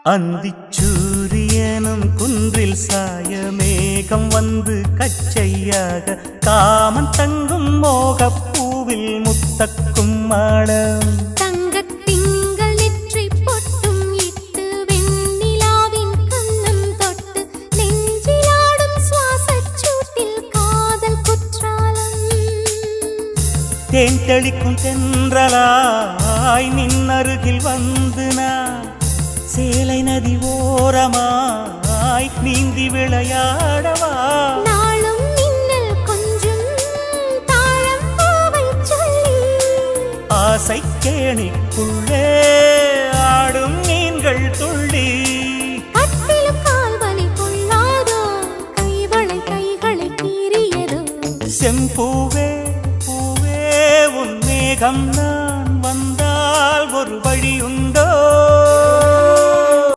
அந்திச்சூரியனும் குன்றில் சாய மேகம் வந்து கச்சையாக காமன் தங்கும் மோகப் பூவில் முத்தக்கும் மாடம் தங்கத்திங்கள் நெற்றி பொட்டும் இட்டு வெண்ணிலாவின் கண்ணம் தொட்டு நெஞ்சிலாடும் சுவாசச் சூட்டில் காதல் குற்றாலம் தேன் தெளிக்கும் தென்றலாய் நின்னருகில் வந்து நான் சேலை நதி ஓரமாய் நீந்தி விளையாடவா நாளும் மின்னல் கொஞ்சம் தாழம் பூவை சொல்லி ஆசை கேணிக்குள்ளே ஆடும் மீன்கள் துள்ளி கட்டிலும் கால்வலி கொள்ளாதோ கைகளை கீறியதோ செம்பூவே பூவே உன் மேகம் நான் வந்தால் ஒரு வழி